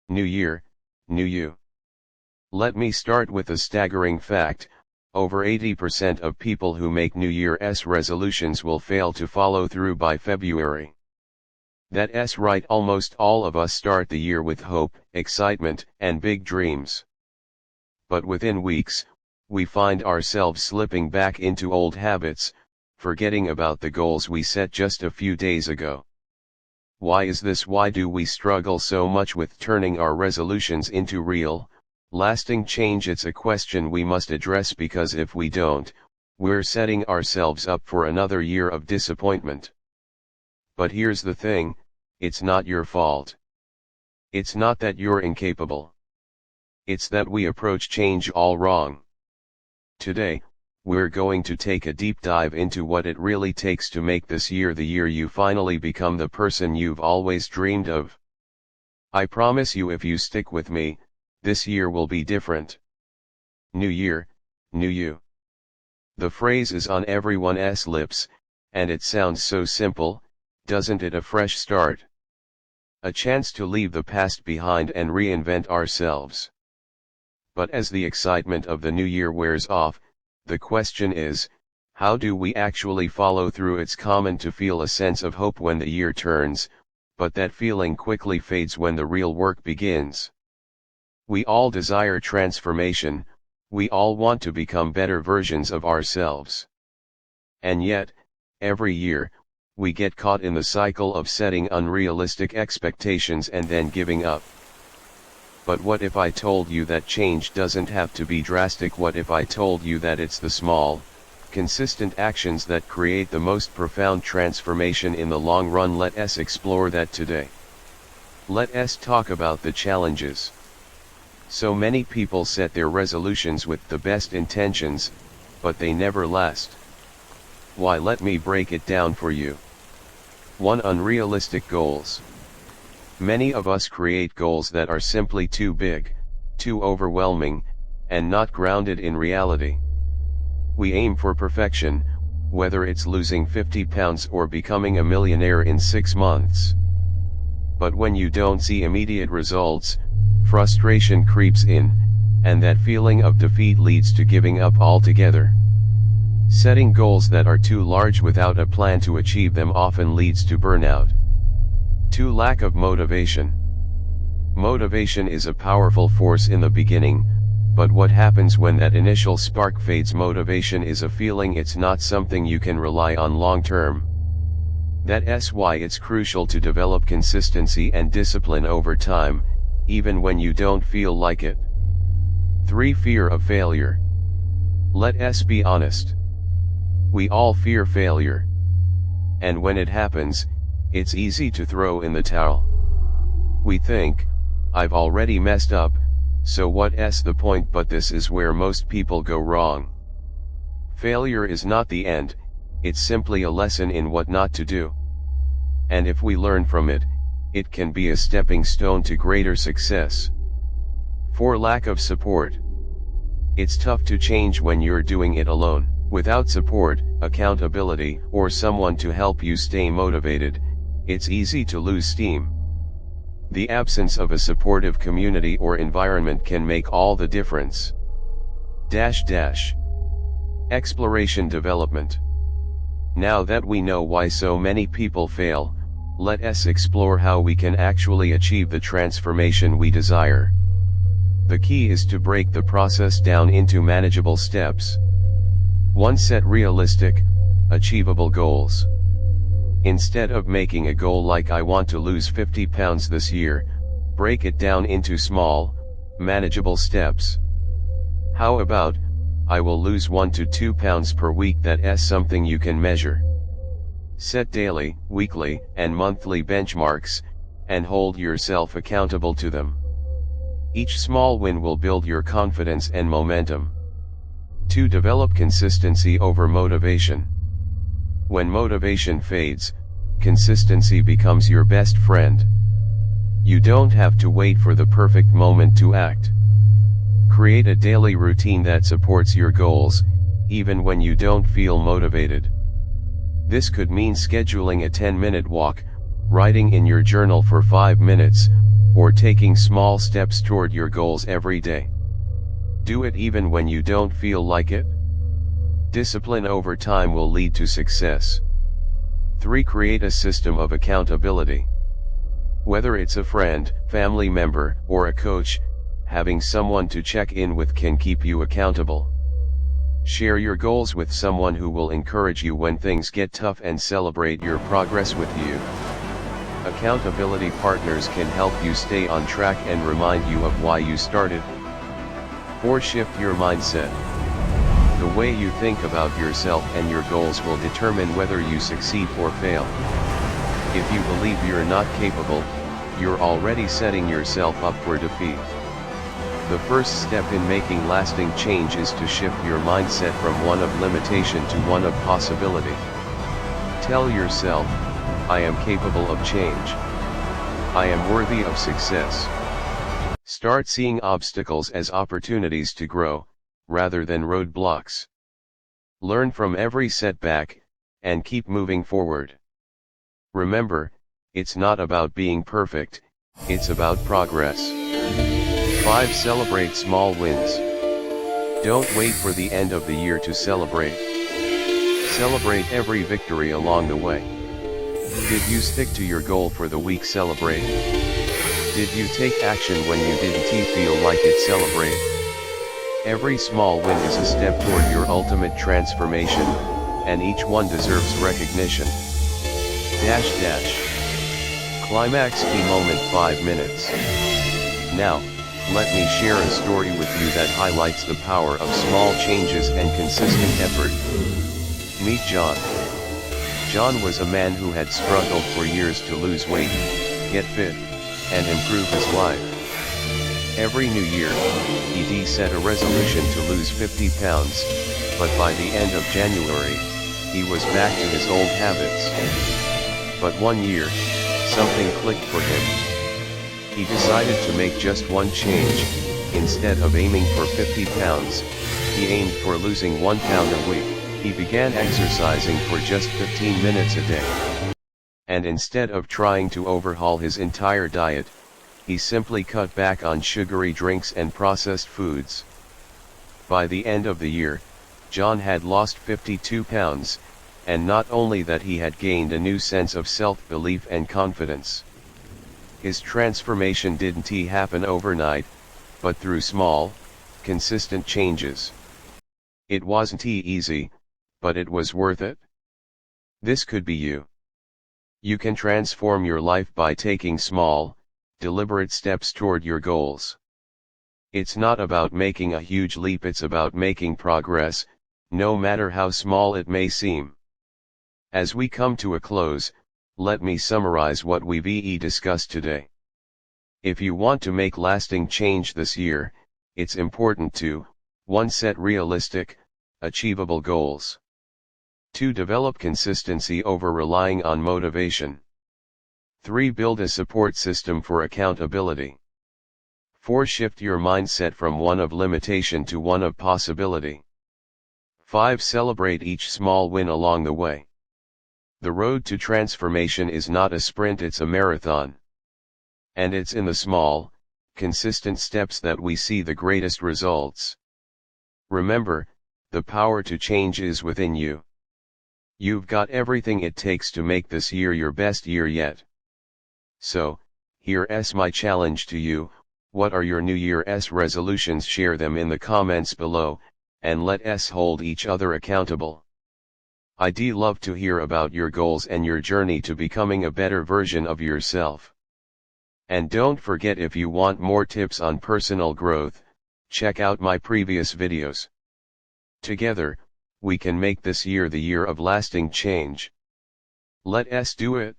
New year, new you. Let me start with a staggering fact: over 80% of people who make New Year's resolutions will fail to follow through by February. That's right, almost all of us start the year with hope, excitement, and big dreams. But within weeks, we find ourselves slipping back into old habits, forgetting about the goals we set just a few days ago. Why is this? Why do we struggle so much with turning our resolutions into real, lasting change? It's a question we must address, because if we don't, we're setting ourselves up for another year of disappointment. But here's the thing: it's not your fault. It's not that you're incapable. It's that we approach change all wrong. Today, we're going to take a deep dive into what it really takes to make this year the year you finally become the person you've always dreamed of. I promise you, if you stick with me, this year will be different. New year, new you. The phrase is on everyone's lips, and it sounds so simple, doesn't it? A fresh start. A chance to leave the past behind and reinvent ourselves. But as the excitement of the new year wears off, the question is, how do we actually follow through? It's common to feel a sense of hope when the year turns, but that feeling quickly fades when the real work begins. We all desire transformation, we all want to become better versions of ourselves. And yet, every year, we get caught in the cycle of setting unrealistic expectations and then giving up. But what if I told you that change doesn't have to be drastic? What if I told you that it's the small, consistent actions that create the most profound transformation in the long run? Let us explore that today. Let us talk about the challenges. So many people set their resolutions with the best intentions, but they never last. Why? Let me break it down for you. 1. Unrealistic goals. Many of us create goals that are simply too big, too overwhelming, and not grounded in reality. We aim for perfection, whether it's losing 50 pounds or becoming a millionaire in 6 months. But when you don't see immediate results, frustration creeps in, and that feeling of defeat leads to giving up altogether. Setting goals that are too large without a plan to achieve them often leads to burnout. 2. Lack of motivation. Motivation is a powerful force in the beginning, but what happens when that initial spark fades? Motivation is a feeling, it's not something you can rely on long term. That's why it's crucial to develop consistency and discipline over time, even when you don't feel like it. 3. Fear of failure. Let us be honest. We all fear failure. And when it happens, it's easy to throw in the towel. We think, I've already messed up, so what's the point? But this is where most people go wrong. Failure is not the end, it's simply a lesson in what not to do. And if we learn from it, it can be a stepping stone to greater success. 4. Lack of support. It's tough to change when you're doing it alone. Without support, accountability, or someone to help you stay motivated, it's easy to lose steam. The absence of a supportive community or environment can make all the difference. Exploration development. Now that we know why so many people fail, let us explore how we can actually achieve the transformation we desire. The key is to break the process down into manageable steps. 1. Set realistic, achievable goals. Instead of making a goal like I want to lose 50 pounds this year, break it down into small, manageable steps. How about, I will lose 1 to 2 pounds per week? That's something you can measure. Set daily, weekly, and monthly benchmarks, and hold yourself accountable to them. Each small win will build your confidence and momentum. 2. Develop consistency over motivation. When motivation fades, consistency becomes your best friend. You don't have to wait for the perfect moment to act. Create a daily routine that supports your goals, even when you don't feel motivated. This could mean scheduling a 10-minute walk, writing in your journal for 5 minutes, or taking small steps toward your goals every day. Do it even when you don't feel like it. Discipline over time will lead to success. 3. Create a system of accountability. Whether it's a friend, family member, or a coach, having someone to check in with can keep you accountable. Share your goals with someone who will encourage you when things get tough and celebrate your progress with you. Accountability partners can help you stay on track and remind you of why you started. 4. Shift your mindset. The way you think about yourself and your goals will determine whether you succeed or fail. If you believe you're not capable, you're already setting yourself up for defeat. The first step in making lasting change is to shift your mindset from one of limitation to one of possibility. Tell yourself, I am capable of change. I am worthy of success. Start seeing obstacles as opportunities to grow, rather than roadblocks. Learn from every setback, and keep moving forward. Remember, it's not about being perfect, it's about progress. 5. Celebrate small wins. Don't wait for the end of the year to celebrate. Celebrate every victory along the way. Did you stick to your goal for the week? Celebrate. Did you take action when you didn't feel like it? Celebrate. Every small win is a step toward your ultimate transformation, and each one deserves recognition. Climax key moment 5 minutes. Now, let me share a story with you that highlights the power of small changes and consistent effort. Meet John. John was a man who had struggled for years to lose weight, get fit, and improve his life. Every new year, he set a resolution to lose 50 pounds, but by the end of January, he was back to his old habits. But one year, something clicked for him. He decided to make just one change. Instead of aiming for 50 pounds, he aimed for losing 1 pound a week. He began exercising for just 15 minutes a day. And instead of trying to overhaul his entire diet, he simply cut back on sugary drinks and processed foods. By the end of the year, John had lost 52 pounds, and not only that, he had gained a new sense of self-belief and confidence. His transformation didn't happen overnight, but through small, consistent changes. It wasn't easy, but it was worth it. This could be you. You can transform your life by taking small, deliberate steps toward your goals. It's not about making a huge leap, it's about making progress, no matter how small it may seem. As we come to a close, let me summarize what we've discussed today. If you want to make lasting change this year, it's important to 1. Set realistic, achievable goals. 2. Develop consistency over relying on motivation. 3. Build a support system for accountability. 4. Shift your mindset from one of limitation to one of possibility. 5. Celebrate each small win along the way. The road to transformation is not a sprint, it's a marathon. And it's in the small, consistent steps that we see the greatest results. Remember, the power to change is within you. You've got everything it takes to make this year your best year yet. So, here's my challenge to you: what are your New Year's resolutions? Share them in the comments below, and let us hold each other accountable. I'd love to hear about your goals and your journey to becoming a better version of yourself. And don't forget, if you want more tips on personal growth, check out my previous videos. Together, we can make this year the year of lasting change. Let us do it.